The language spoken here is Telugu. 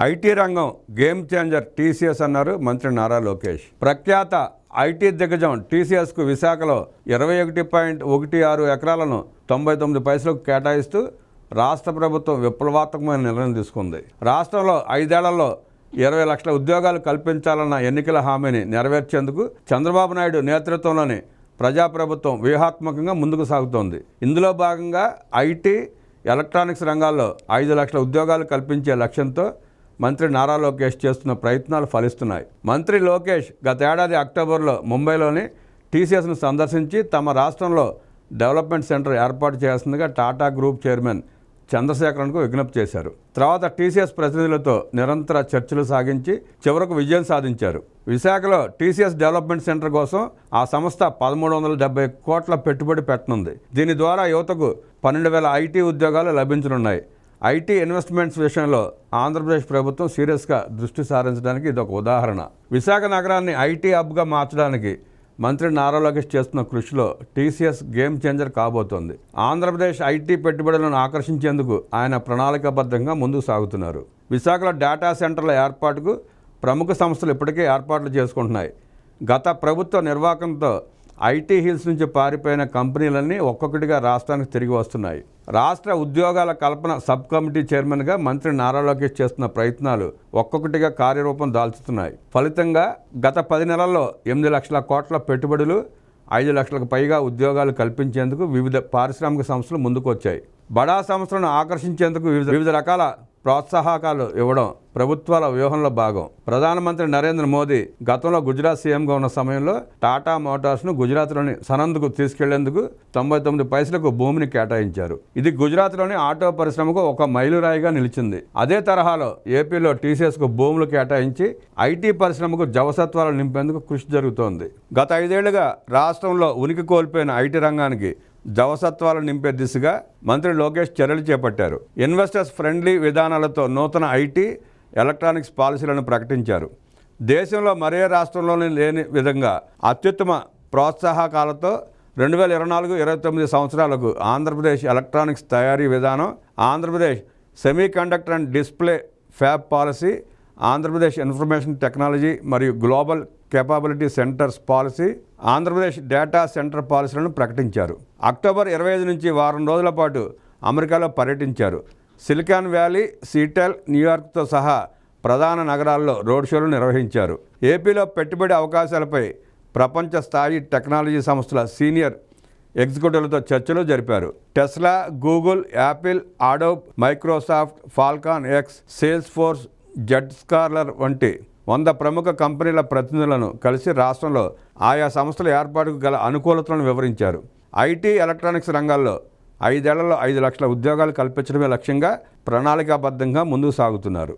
ఐటీ రంగం గేమ్ చేంజర్ టీసీఎస్ అన్నారు మంత్రి నారా లోకేష్. ప్రఖ్యాత ఐటీ దిగ్గజం టీసీఎస్కు విశాఖలో 21.16 ఎకరాలను 99 పైసలకు కేటాయిస్తూ రాష్ట్ర ప్రభుత్వం విప్లవాత్మకమైన నిర్ణయం తీసుకుంది. రాష్ట్రంలో 5 ఏళ్లలో 20 లక్షల ఉద్యోగాలు కల్పించాలన్న ఎన్నికల హామీని నెరవేర్చేందుకు చంద్రబాబు నాయుడు నేతృత్వంలోని ప్రజాప్రభుత్వం వ్యూహాత్మకంగా ముందుకు సాగుతోంది. ఇందులో భాగంగా ఐటీ, ఎలక్ట్రానిక్స్ రంగాల్లో 5 లక్షల ఉద్యోగాలు కల్పించే లక్ష్యంతో మంత్రి నారా లోకేష్ చేస్తున్న ప్రయత్నాలు ఫలిస్తున్నాయి. మంత్రి లోకేష్ గత ఏడాది అక్టోబర్లో ముంబైలోని టీసీఎస్ను సందర్శించి తమ రాష్ట్రంలో డెవలప్మెంట్ సెంటర్ ఏర్పాటు చేయాల్సిందిగా టాటా గ్రూప్ చైర్మన్ చంద్రశేఖరన్కు విజ్ఞప్తి చేశారు. తర్వాత టీసీఎస్ ప్రతినిధులతో నిరంతర చర్చలు సాగించి చివరకు విజయం సాధించారు. విశాఖలో టీసీఎస్ డెవలప్మెంట్ సెంటర్ కోసం ఆ సంస్థ 1370 కోట్ల పెట్టుబడి పెట్టనుంది. దీని ద్వారా యువతకు 12,000 ఐటీ ఉద్యోగాలు లభించనున్నాయి. ఐటీ ఇన్వెస్ట్మెంట్స్ విషయంలో ఆంధ్రప్రదేశ్ ప్రభుత్వం సీరియస్గా దృష్టి సారించడానికి ఇదొక ఉదాహరణ. విశాఖ నగరాన్ని ఐటీ హబ్గా మార్చడానికి మంత్రి నారా లోకేష్ చేస్తున్న కృషిలో టీసీఎస్ గేమ్ చేంజర్ కాబోతోంది. ఆంధ్రప్రదేశ్ ఐటీ పెట్టుబడులను ఆకర్షించేందుకు ఆయన ప్రణాళికాబద్ధంగా ముందుకు సాగుతున్నారు. విశాఖలో డేటా సెంటర్ల ఏర్పాటుకు ప్రముఖ సంస్థలు ఇప్పటికే ఏర్పాట్లు చేసుకుంటున్నాయి. గత ప్రభుత్వ నిర్వాహకంతో ఐటీ హిల్స్ నుంచి పారిపోయిన కంపెనీలన్నీ ఒక్కొక్కటిగా రాష్ట్రానికి తిరిగి వస్తున్నాయి. రాష్ట్ర ఉద్యోగాల కల్పన సబ్ కమిటీ చైర్మన్గా మంత్రి నారా లోకేష్ చేస్తున్న ప్రయత్నాలు ఒక్కొక్కటిగా కార్యరూపం దాల్చుతున్నాయి. ఫలితంగా గత 10 నెలల్లో 8 లక్షల కోట్ల పెట్టుబడులు, 5 లక్షలకు పైగా ఉద్యోగాలు కల్పించేందుకు వివిధ పారిశ్రామిక సంస్థలు ముందుకు వచ్చాయి. బడా సంస్థలను ఆకర్షించేందుకు వివిధ రకాల ప్రోత్సాహకాలు ఇవ్వడం ప్రభుత్వాల వ్యూహంలో భాగం. ప్రధానమంత్రి నరేంద్ర మోదీ గతంలో గుజరాత్ సీఎంగా ఉన్న సమయంలో టాటా మోటార్స్ను గుజరాత్లోని సనంద్కు తీసుకెళ్లేందుకు 99 పైసలకు భూమిని కేటాయించారు. ఇది గుజరాత్లోని ఆటో పరిశ్రమకు ఒక మైలురాయిగా నిలిచింది. అదే తరహాలో ఏపీలో టీసీఎస్కు భూములు కేటాయించి ఐటీ పరిశ్రమకు జవసత్వాలు నింపేందుకు కృషి జరుగుతోంది. గత 5 ఏళ్లుగా రాష్ట్రంలో ఉనికి కోల్పోయిన ఐటీ రంగానికి జవసత్వాలు నింపే దిశగా మంత్రి లోకేష్ చర్యలు చేపట్టారు. ఇన్వెస్టర్స్ ఫ్రెండ్లీ విధానాలతో నూతన ఐటీ, ఎలక్ట్రానిక్స్ పాలసీలను ప్రకటించారు. దేశంలో మరే రాష్ట్రంలోనే లేని విధంగా అత్యుత్తమ ప్రోత్సాహకాలతో 2024-29 సంవత్సరాలకు ఆంధ్రప్రదేశ్ ఎలక్ట్రానిక్స్ తయారీ విధానం, Andhra Pradesh semiconductor and display fab policy, Andhra Pradesh information technology మరియు global capability centres policy, Andhra Pradesh data centre పాలసీలను ప్రకటించారు. అక్టోబర్ 25 నుంచి వారం రోజుల పాటు అమెరికాలో పర్యటించారు. సిలికాన్ వ్యాలీ, సీటెల్, న్యూయార్క్తో సహా ప్రధాన నగరాల్లో రోడ్ షోలు నిర్వహించారు. ఏపీలో పెట్టుబడి అవకాశాలపై ప్రపంచ స్థాయి టెక్నాలజీ సంస్థల సీనియర్ ఎగ్జిక్యూటివ్లతో చర్చలు జరిపారు. Tesla, Google, Apple, Adobe, Microsoft, Falcon X, Salesforce, Zscaler వంటి 100 ప్రముఖ కంపెనీల ప్రతినిధులను కలిసి రాష్ట్రంలో ఆయా సంస్థల ఏర్పాటుకు గల అనుకూలతలను వివరించారు. ఐటీ, ఎలక్ట్రానిక్స్ రంగాల్లో 5 ఏళ్లలో 5 లక్షల ఉద్యోగాలు కల్పించడమే లక్ష్యంగా ప్రణాళికాబద్ధంగా ముందుకు సాగుతున్నారు.